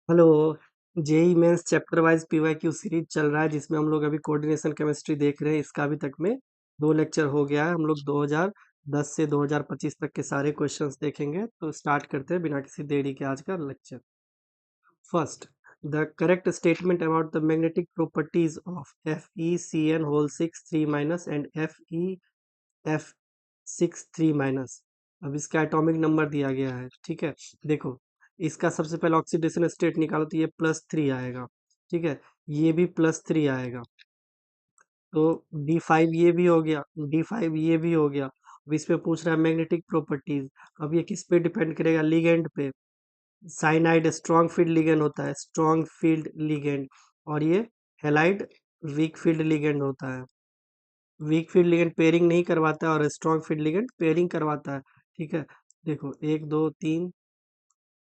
Hello. JEE Mains chapter wise PYQ series चल रहा है जिसमें हम लोग अभी कोऑर्डिनेशन केमिस्ट्री देख रहे हैं। इसका अभी तक में 2 लेक्चर हो गया है। हम लोग 2010 से 2025 तक के सारे क्वेश्चंस देखेंगे। तो स्टार्ट करते हैं बिना किसी देरी के आज का lecture. First, the correct statement about the magnetic properties of FeCN whole 6 3 minus and F6 3 minus. अब इसका एटॉमिक नंबर दिया गया है, ठीक है। देखो, इसका सबसे पहले ऑक्सीडेशन स्टेट निकालो तो ये +3 आएगा, ठीक है। ये भी +3 आएगा, तो D5 ये भी हो गया, D5 ये भी हो गया। अब इस पे पूछ रहा है मैग्नेटिक प्रॉपर्टीज। अब ये किस पे डिपेंड करेगा? लिगेंड पे। साइनाइड स्ट्रॉन्ग फील्ड लिगेंड होता है, स्ट्रॉन्ग फील्ड लिगेंड। और ये हेलाइड वीक फील्ड लिगेंड होता है। वीक फील्ड लिगेंड पेयरिंग नहीं करवाता है और स्ट्रॉन्ग फील्ड लिगेंड पेयरिंग करवाता है, ठीक है। देखो, 1 2 3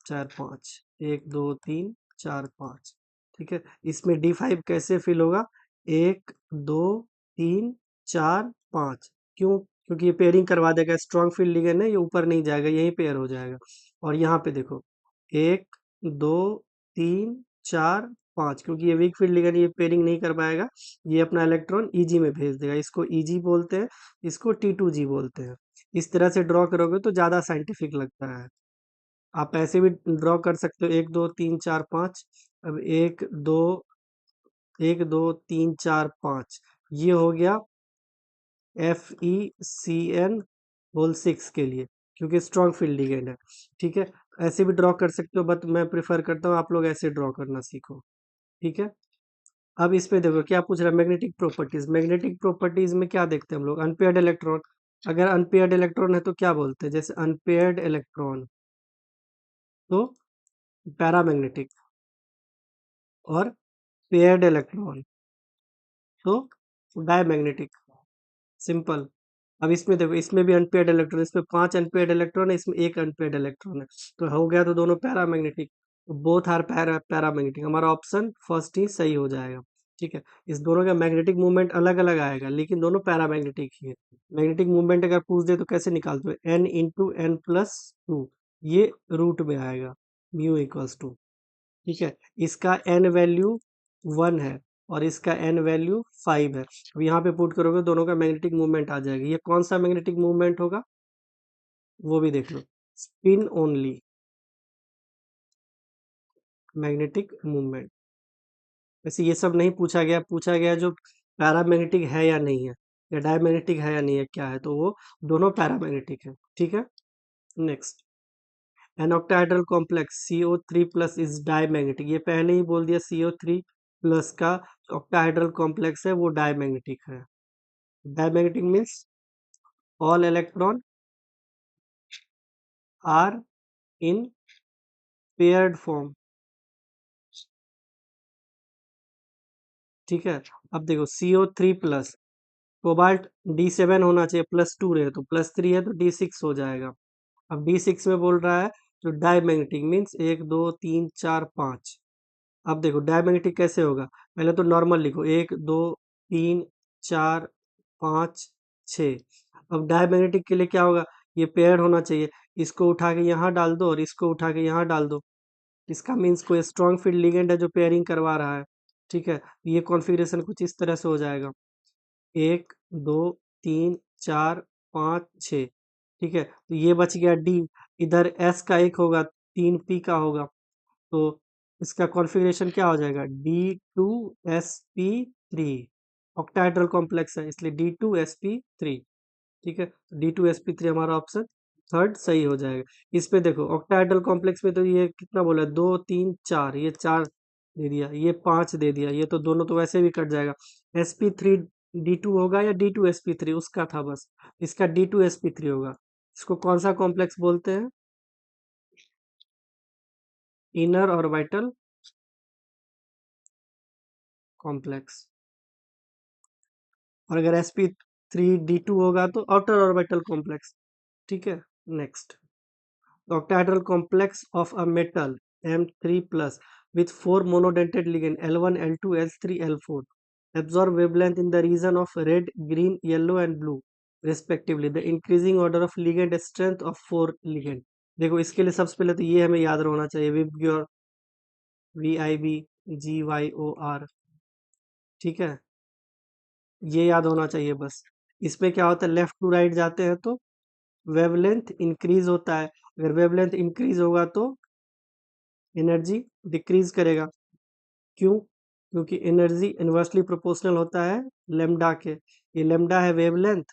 4 5, 1 2 3 4 5, ठीक है। इसमें D5 कैसे फिल होगा? 1 2 3 4 5। क्यों? क्योंकि ये पेयरिंग करवा देगा। स्ट्रॉन्ग फील्ड लिगेंड है, ये ऊपर नहीं जाएगा, यहीं पेयर हो जाएगा। और यहाँ पे देखो, 1 2 3 4 5, क्योंकि ये वीक फील्ड लिगेंड, ये पेयरिंग नहीं कर पाएगा। ये अपना इलेक्ट्रॉन Eg में भेज देगा। इसको Eg बोलते हैं, इसको T2G बोलते हैं। इस तरह से ड्रॉ करोगे तो ज्यादा साइंटिफिक लगता है। आप ऐसे भी ड्रॉ कर सकते हो, 1 2 3 4 5। अब 1 2 1 2 3 4 5, ये हो गया FeCN होल 6 के लिए, क्योंकि स्ट्रॉन्ग फील्ड लिगेंड है, ठीक है। ऐसे भी ड्रॉ कर सकते हो, बट मैं प्रेफर करता हूँ आप लोग ऐसे ड्रॉ करना सीखो, ठीक है। अब इस पे देखो क्या पूछ रहा है, मैग्नेटिक प्रॉपर्टीज। मैग्नेटिक प्रॉपर्टीज में क्या देखते हैं हम लोग? Unpaired electron. अगर अनपेयर्ड इलेक्ट्रॉन है तो क्या बोलते हैं? जैसे अनपेयर्ड इलेक्ट्रॉन तो पैरामैग्नेटिक, और पेयर्ड इलेक्ट्रॉन तो डायमैग्नेटिक। सिंपल। अब इसमें देखो, इसमें भी अनपेयर्ड इलेक्ट्रॉन, इसमें 5 अनपेयर्ड इलेक्ट्रॉन है, इसमें 1 अनपेयर्ड इलेक्ट्रॉन है। तो हो गया तो दोनों पैरामैग्नेटिक। तो बोथ आर पैरामैग्नेटिक, हमारा ऑप्शन फर्स्ट ही सही हो जाएगा, ठीक है। इस दोनों का मैग्नेटिक मूवमेंट अलग अलग आएगा, लेकिन दोनों पैरामैग्नेटिक ही है। मैग्नेटिक मूवमेंट अगर पूछ दे तो कैसे निकालते हो? N × N+2, ये रूट में आएगा, μ = ठीक है। इसका n वैल्यू 1 है और इसका n वैल्यू 5 है। अब यहाँ पे पुट करोगे दोनों का मैग्नेटिक मूवमेंट आ जाएगा। ये कौन सा मैग्नेटिक मूवमेंट होगा वो भी देख लो। Spin only magnetic movement. वैसे ये सब नहीं पूछा गया, पूछा गया जो पैरामैग्नेटिक है या नहीं है, या डायमैग्नेटिक है या नहीं है, क्या है, तो वो दोनों पैरामैग्नेटिक है, ठीक है। Next, an octahedral complex CO3+ is diamagnetic. ये पहले ही बोल दिया, CO3+ का ऑक्टाहेड्रल कॉम्प्लेक्स है वो डायमैग्नेटिक है। Diamagnetic means all electron are in paired form, ठीक है। अब देखो, CO3+, कोबाल्ट D7 होना चाहिए, +2 रहे तो +3 है तो D6 हो जाएगा। अब D6 में बोल रहा है जो डायमैग्नेटिक मीन्स 1 2 3 4 5। अब देखो डायमैग्नेटिक कैसे होगा? पहले तो नॉर्मल लिखो, 1 2 3 4 5 6। अब डायमैग्नेटिक के लिए क्या होगा? ये पेयर होना चाहिए। इसको उठा के यहाँ डाल दो और इसको उठा के यहाँ डाल दो। इसका मीन्स कोई स्ट्रॉन्ग फील्ड लिगेंड है जो पेयरिंग करवा रहा है, ठीक है। ये कॉन्फ़िगरेशन कुछ इस तरह से हो जाएगा, 1 2 3 4 5 6, ठीक है। तो ये बच गया D। इधर S का 1 होगा, 3 P का होगा, तो इसका कॉन्फ़िगरेशन क्या हो जाएगा? D2sp3। ऑक्टाहेड्रल कॉम्प्लेक्स है इसलिए D2sp3, ठीक है। D2sp3 हमारा ऑप्शन थर्ड सही हो जाएगा। इस पे देखो, ऑक्टाहेड्रल कॉम्प्लेक्स में तो ये कितना बोला? 2 3 4, ये 4 दे दिया, ये 5 दे दिया, ये तो दोनों तो वैसे भी कट जाएगा। sp3 D2 होगा या D2sp3 उसका था बस। इसका D2sp3 होगा। इसको कौन सा कॉम्प्लेक्स बोलते हैं? Inner orbital complex. और अगर sp3d2 होगा तो आउटर ऑर्बिटल कॉम्प्लेक्स, ठीक है। Next, octahedral complex of a metal M3+ with 4 monodentate ligand L1 L2 L3 L4 absorb wavelength in the region of red, green, yellow and blue respectively, the increasing order of ligand strength of 4 ligand। देखो, इसके लिए सबसे पहले तो ये हमें याद रहना चाहिए, विबग्योर VIBGYOR। ठीक है, ये याद होना चाहिए बस। इसमें क्या होता है, लेफ्ट टू राइट जाते हैं तो वेवलेंथ इंक्रीज होता है, अगर वेवलेंथ इंक्रीज होगा तो एनर्जी डिक्रीज करेगा। क्यों? क्योंकि एनर्जी इन्वर्सली प्रोपोर्शनल होता है लेमडा के। ये लेमडा है वेवलेंथ,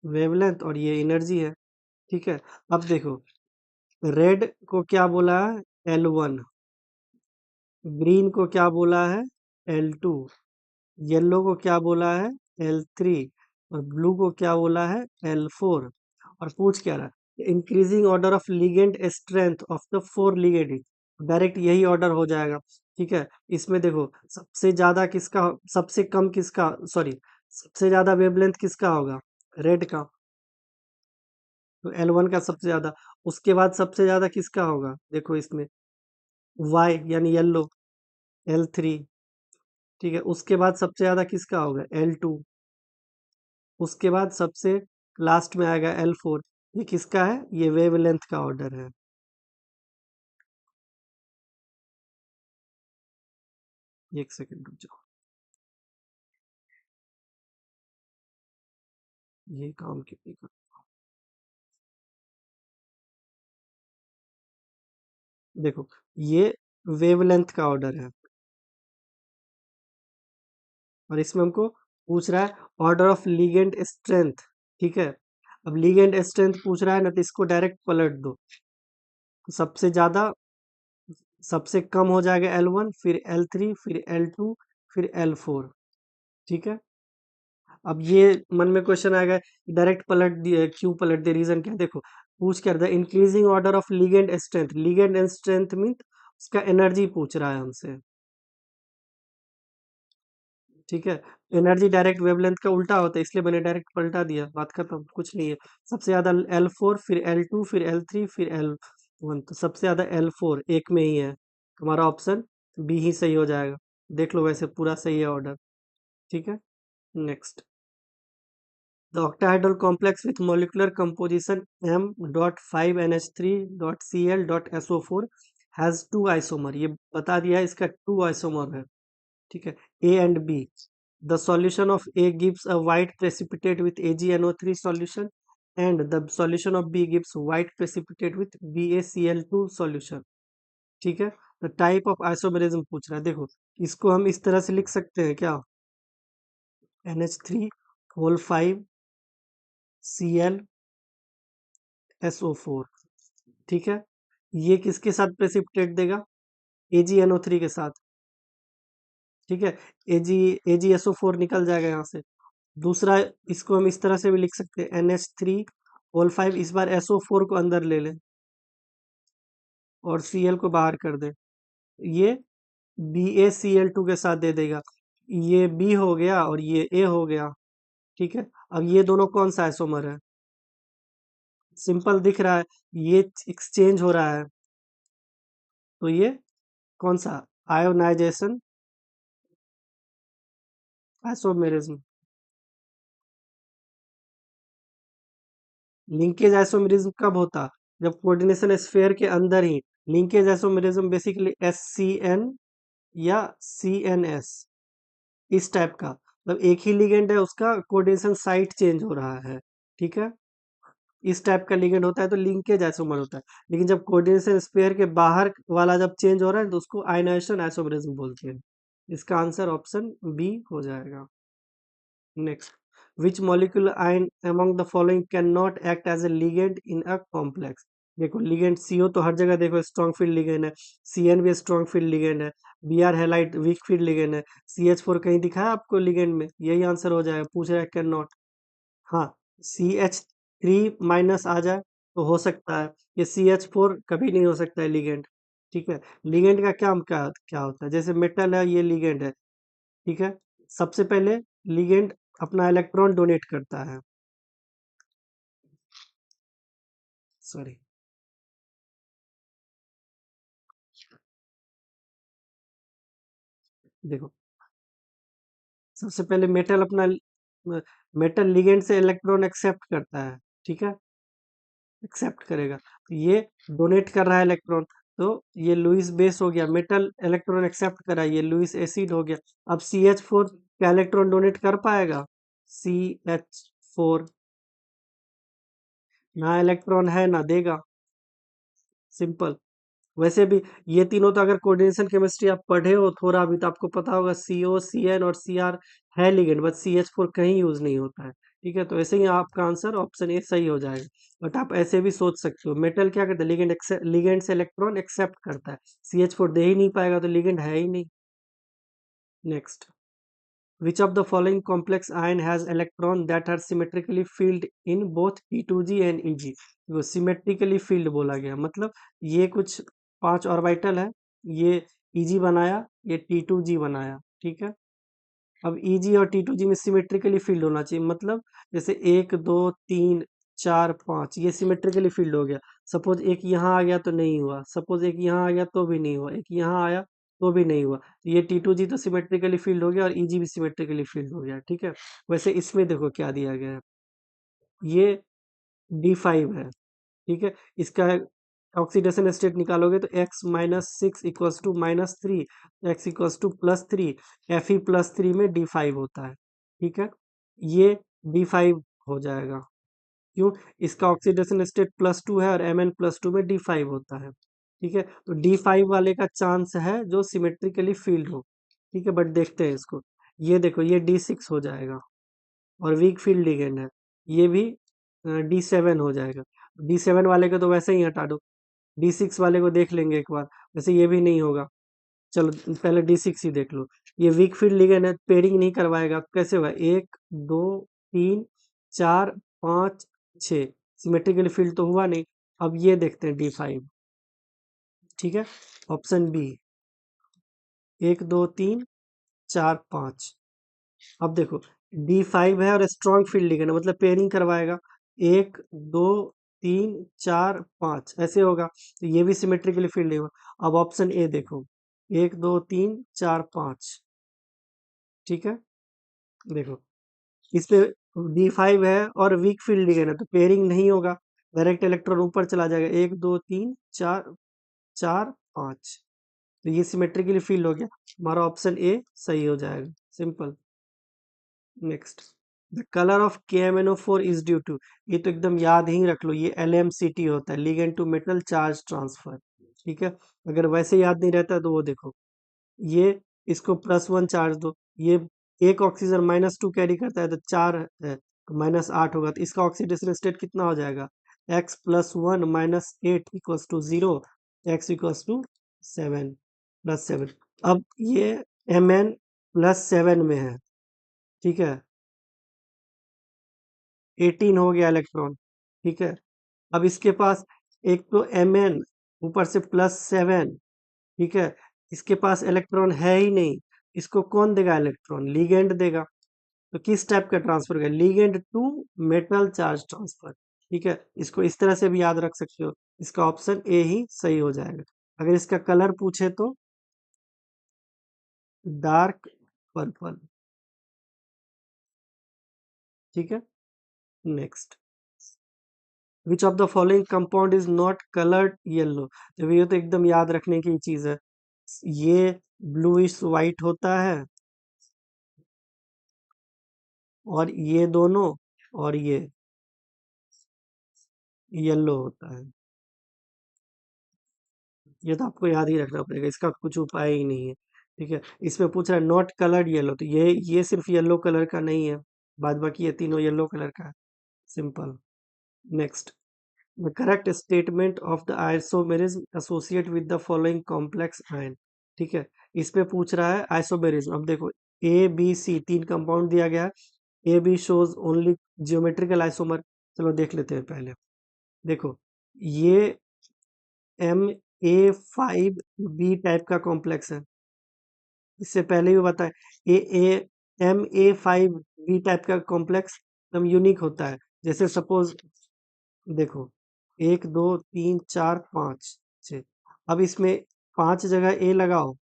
वेवलेंथ और ये एनर्जी है। ठीक है, अब देखो, रेड को क्या बोला है, L1, ग्रीन को क्या बोला है, L2, येलो को क्या बोला है, L3, और ब्लू को क्या बोला है, L4। और पूछ क्या रहा है, increasing order of ligand strength of the four ligand. Direct यही ऑर्डर हो जाएगा। ठीक है, इसमें देखो सबसे ज्यादा किसका, सबसे कम किसका, सॉरी, सबसे ज्यादा वेवलेंथ किसका होगा, रेड का, तो L1 का सबसे ज्यादा। उसके बाद सबसे ज्यादा किसका होगा, देखो इसमें Y यानी येलो, L3। ठीक है, उसके बाद सबसे ज्यादा किसका होगा, L2। उसके बाद सबसे लास्ट में आएगा L4। ये किसका है, ये वेवलेंथ का ऑर्डर है। एक सेकंड रुक जाओ, ये काम क्यों नहीं कर, देखो ये वेवलेंथ का ऑर्डर है, और इसमें हमको पूछ रहा है ऑर्डर ऑफ लिगेंड स्ट्रेंथ। ठीक है, अब लिगेंड स्ट्रेंथ पूछ रहा है ना, तो इसको डायरेक्ट पलट दो, तो सबसे ज्यादा, सबसे कम हो जाएगा L1, फिर L3, फिर L2, फिर L4। ठीक है, अब ये मन में क्वेश्चन आएगा, डायरेक्ट पलट दिए, क्यों पलट दिए, रीजन क्या है? देखो, पूछ क्या रहा है, increasing order of ligand strength, ligand and strength mean उसका एनर्जी पूछ रहा है हमसे। ठीक है, एनर्जी डायरेक्ट वेवलेंथ का उल्टा होता है, इसलिए मैंने डायरेक्ट पलटा दिया, बात खत्म, कुछ नहीं है। सबसे ज्यादा L4, फिर L2, फिर L3, फिर L1, तो सबसे ज्यादा L4 एक में ही है, हमारा ऑप्शन बी ही सही हो जाएगा। देख लो, वैसे पूरा सही है ऑर्डर। ठीक है, next, the octahedral complex with molecular composition M.5NH3.Cl.SO4 has two isomer, ये बता दिया है, इसका टू आइसोमर है। ठीक है, A and B, the solution of A gives a white precipitate with AgNO3 solution and the solution of B gives white precipitate with BaCl2 solution। ठीक है, the type of isomerism पूछ रहा है। देखो, इसको हम इस तरह से लिख सकते हैं क्या, NH3 ClSO4। ठीक है, ये किसके साथ प्रेसिपिटेट देगा, AgNO3 के साथ। ठीक है, AgSO4 निकल जाएगा यहाँ से। दूसरा, इसको हम इस तरह से भी लिख सकते हैं, NH3 इस बार SO4 को अंदर ले लें और Cl को बाहर कर दें, ये BaCl2 के साथ दे देगा। ये B हो गया और ये A हो गया। ठीक है, अब ये दोनों कौन सा आइसोमर है, सिंपल दिख रहा है, ये एक्सचेंज हो रहा है, तो ये कौन सा, आयोनाइजेशन आइसोमेरिज्म। लिंकेज आइसोमेरिज्म कब होता, जब कोऑर्डिनेशन स्फीयर के अंदर ही। लिंकेज आइसोमेरिज्म बेसिकली SCN या CNS, इस टाइप का, मतलब एक ही लिगेंड है, उसका कोऑर्डिनेशन साइट चेंज हो रहा है। ठीक है, इस टाइप का लिगेंड होता है तो लिंकेज आइसोमर होता है। लेकिन जब कोऑर्डिनेशन स्फीयर के बाहर वाला जब चेंज हो रहा है तो उसको आयनाइजेशन आइसोमेरिज्म बोलते हैं। इसका आंसर ऑप्शन बी हो जाएगा। Next, which molecular ion among the following cannot act as a ligand in a complex। देखो लिगेंड, CO तो हर जगह देखो स्ट्रॉन्ग फील्ड लिगेंड है, CN भी स्ट्रॉन्ग फील्ड लिगेंड है, Br halide weak field ligand है, CH4 कहीं दिखा है आपको लिगेंड में, यही आंसर हो जाएगा। पूछ रहा है कैन नॉट, हाँ, CH3 माइनस आ जाए तो हो सकता है, ये CH4 कभी नहीं हो सकता है लिगेंड। ठीक है, लिगेंड का क्या क्या क्या होता है, जैसे मेटल है, ये लिगेंड है। ठीक है, सबसे पहले लिगेंड अपना इलेक्ट्रॉन डोनेट करता है, सॉरी, देखो सबसे पहले मेटल अपना, मेटल लिगेंड से इलेक्ट्रॉन एक्सेप्ट करता है। ठीक है, एक्सेप्ट करेगा। तो ये डोनेट कर रहा है इलेक्ट्रॉन, तो ये लुईस बेस हो गया, मेटल इलेक्ट्रॉन एक्सेप्ट करा, ये लुईस एसिड हो गया। अब CH4 क्या इलेक्ट्रॉन डोनेट कर पाएगा? CH4 ना इलेक्ट्रॉन है ना देगा, सिंपल। वैसे भी ये तीनों तो अगर कोऑर्डिनेशन केमिस्ट्री आप पढ़े हो थोड़ा भी तो आपको पता होगा, CO, CN और Cr है लिगेंड, बट CH4 कहीं यूज नहीं होता है। ठीक है, तो ऐसे ही आपका आंसर ऑप्शन ए सही हो जाएगा। बट आप ऐसे भी सोच सकते हो, मेटल क्या करता है, लिगेंड से इलेक्ट्रॉन एक्सेप्ट करता है, CH4 दे ही नहीं पाएगा तो लिगेंड है ही नहीं। Next, which of the following complex ion has electron that are symmetrically filled in both P2G and EG? वो सिमेट्रिकली फील्ड बोला गया, मतलब ये कुछ 5 ऑर्बिटल है, ये EG बनाया, ये T2G बनाया, ठीक है। अब EG और T2G में सिमेट्रिकली फील्ड होना चाहिए, मतलब जैसे 1 2 3 4 5 ये सिमेट्रिकली फील्ड हो गया। सपोज एक यहाँ आ गया तो नहीं हुआ, सपोज एक यहाँ आ गया तो भी नहीं हुआ, एक यहाँ आया तो भी नहीं हुआ। तो ये T2G तो सिमेट्रिकली फील्ड हो गया और EG भी सिमेट्रिकली फील्ड हो गया, ठीक है। वैसे इसमें देखो क्या दिया गया है, ये D5 है, ठीक है। इसका ऑक्सीडेशन स्टेट निकालोगे तो x-6 = -3, x +3, Fe+3 में D5 होता है, ठीक है। ये D5 हो जाएगा, क्यों? इसका ऑक्सीडेशन स्टेट +2 है और Mn+2 में D5 होता है, ठीक है। तो D5 वाले का चांस है जो सिमेट्रिकली फील्ड हो, ठीक है। बट देखते हैं इसको, ये देखो ये D6 हो जाएगा और वीक फील्ड लिगेंड है, ये भी D7 हो जाएगा। D7 वाले को तो वैसे ही हटा दो, D6 वाले को देख लेंगे एक बार, वैसे ये भी नहीं होगा। चलो पहले D6 ही देख लो, ये वीक फील्ड लिगेंड है, पेयरिंग नहीं करवाएगा, कैसे होगा? 1 2 3 4 5 6 सिमेट्रिकली फील्ड तो हुआ नहीं। अब ये देखते हैं D5, ठीक है। Option B 1 2 3 4 5। अब देखो D5 है और स्ट्रॉन्ग फील्ड लिगेंड है, मतलब पेयरिंग करवाएगा, 1 2 3 4 5 ऐसे होगा, तो ये भी सिमेट्रिकली फील्ड नहीं होगा। अब ऑप्शन ए देखो, 1 2 3 4 5, ठीक है। देखो इस पे D5 है और वीक फील्ड लिगेंड है, तो पेयरिंग नहीं होगा, डायरेक्ट इलेक्ट्रॉन ऊपर चला जाएगा, 1 2 3 4 4 5, तो ये सिमेट्रिकली फील्ड हो गया, हमारा ऑप्शन ए सही हो जाएगा, simple. Next, the colour of KMnO4 is due to, ये तो एकदम याद ही रख लो, ये LMCT होता है, ligand to metal charge transfer, ठीक है। अगर वैसे याद नहीं रहता तो वो देखो, ये इसको +1 चार्ज दो, ये एक ऑक्सीजन -2 कैरी करता है तो 4 है, तो -8 होगा, तो इसका ऑक्सीडेशन स्टेट कितना हो जाएगा? x+1 -8 = 0, x = 7 +7। अब ये Mn+7 में है, ठीक है, 18 हो गया इलेक्ट्रॉन, ठीक है। अब इसके पास एक तो Mn ऊपर से +7, ठीक है, इसके पास इलेक्ट्रॉन है ही नहीं, इसको कौन देगा इलेक्ट्रॉन? लिगेंड देगा। तो किस टाइप का ट्रांसफर होगा? Ligand to metal charge transfer, ठीक है। इसको इस तरह से भी याद रख सकते हो, इसका ऑप्शन ए ही सही हो जाएगा। अगर इसका कलर पूछे तो डार्क पर्पल, ठीक है। Next, which of the following compound is not coloured yellow? जब ये तो एकदम याद रखने की चीज है, ये ब्लूइश वाइट होता है और ये दोनों और ये येलो होता है, ये तो आपको याद ही रखना पड़ेगा, इसका कुछ उपाय ही नहीं है, ठीक है। इसमें पूछ रहा है नॉट कलर्ड येलो, तो ये सिर्फ येलो कलर का नहीं है, बाद बाकी ये तीनों येलो कलर का है, simple. Next, the correct statement of the isomerism associate with the following complex ion, ठीक है। इस पे पूछ रहा है आइसोमेरिज्म। अब देखो A B C 3 कंपाउंड दिया गया है, AB shows only geometrical isomer. चलो देख लेते हैं पहले, देखो ये MA5B टाइप का कॉम्प्लेक्स है, इससे पहले भी बताया, ए ए MA5B टाइप का कॉम्प्लेक्स एकदम यूनिक होता है। जैसे सपोज देखो 1 2 3 4 5 6, अब इसमें 5 जगह ए लगाओ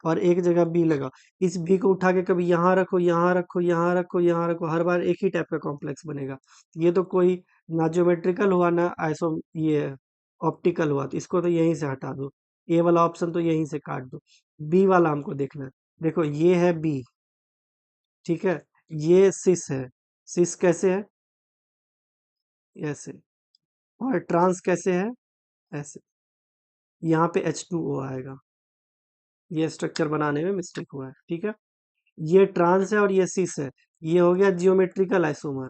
और एक जगह बी लगाओ, इस बी को उठा के कभी यहाँ रखो यहाँ रखो यहाँ रखो यहाँ रखो, हर बार एक ही टाइप का कॉम्प्लेक्स बनेगा। ये तो कोई ना ज्योमेट्रिकल हुआ ना आइसो ये ऑप्टिकल हुआ, तो इसको तो यहीं से हटा दो। ए वाला ऑप्शन तो यहीं से काट दो। बी वाला हमको देखना है। देखो ये है बी, ठीक है। ये सिस है। सिस कैसे है? ऐसे। और ट्रांस कैसे है? ऐसे। यहाँ पे H2O आएगा। ये स्ट्रक्चर बनाने में मिस्टेक हुआ है, ठीक है। ये ट्रांस है और ये सिस है। ये हो गया जियोमेट्रिकल आइसोमर,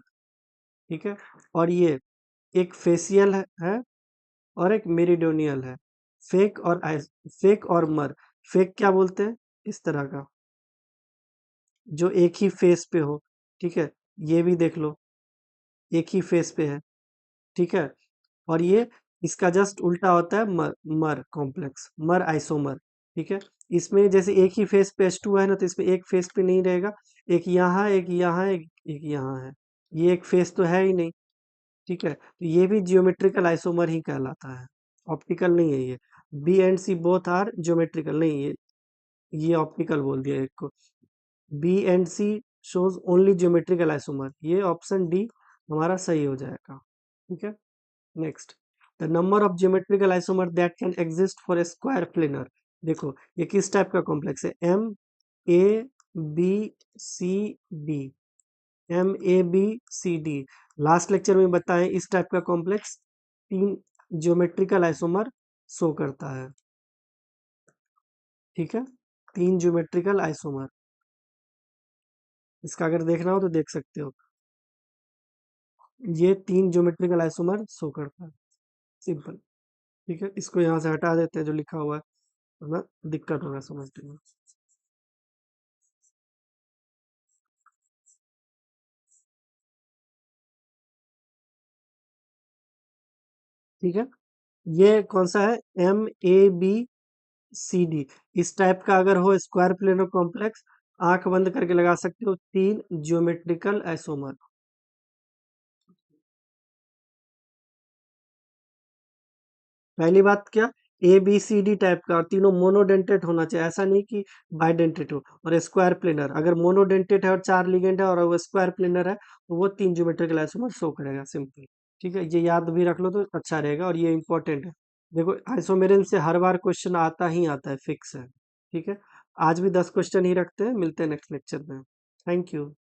ठीक है। और ये एक फेसियल है और एक मेरिडोनियल है। फेक और फेक और मर। फेक क्या बोलते हैं? इस तरह का जो एक ही फेस पे हो, ठीक है। ये भी देख लो, एक ही फेस पे है, ठीक है। और ये इसका जस्ट उल्टा होता है मर, मर कॉम्प्लेक्स, मर आइसोमर, ठीक है। इसमें जैसे एक ही फेस पे H2 है ना, तो इसमें एक फेस पे नहीं रहेगा। एक यहाँ, एक यहाँ, एक यहाँ है। ये एक फेस तो है ही नहीं, ठीक है। तो ये भी जियोमेट्रिकल आइसोमर ही कहलाता है, ऑप्टिकल नहीं है ये। B and C both are geometrical, नहीं ये ऑप्टिकल बोल दिया एक को। B and C shows only geometrical isomer, ये ऑप्शन डी हमारा सही हो जाएगा, ठीक है। Next, the number of geometrical isomer that can exist for a square planar. देखो ये किस टाइप का कॉम्प्लेक्स है? M A B C D. MABCD। Last lecture में बताएं इस टाइप का कॉम्प्लेक्स तीन ज्योमेट्रिकल आइसोमर शो करता है, ठीक है। तीन ज्योमेट्रिकल आइसोमर, इसका अगर देखना हो तो देख सकते हो। ये तीन ज्योमेट्रिकल आइसोमर शो करता है, सिंपल, ठीक है। इसको यहाँ से हटा देते हैं जो लिखा हुआ है, वरना दिक्कत होगा समझने में, ठीक है। ये कौन सा है? MABCD। इस टाइप का अगर हो स्क्वायर प्लेनर कॉम्प्लेक्स, आंख बंद करके लगा सकते हो, तीन ज्योमेट्रिकल आइसोमर। पहली बात क्या, ABCD टाइप का, और तीनों मोनोडेंटेट होना चाहिए, ऐसा नहीं कि बाइडेंटेट हो। और स्क्वायर प्लेनर अगर मोनोडेंटेट है और चार लिगेंड है और वो स्क्वायर प्लेनर है, तो वो तीन ज्योमेट्रिकल आइसोमर शो करेगा, सिंपल, ठीक है। ये याद भी रख लो तो अच्छा रहेगा, और ये इंपॉर्टेंट है। देखो आइसोमेरिज्म से हर बार क्वेश्चन आता ही आता है, फिक्स है, ठीक है। आज भी 10 क्वेश्चन ही रखते हैं, मिलते हैं नेक्स्ट लेक्चर में। Thank you.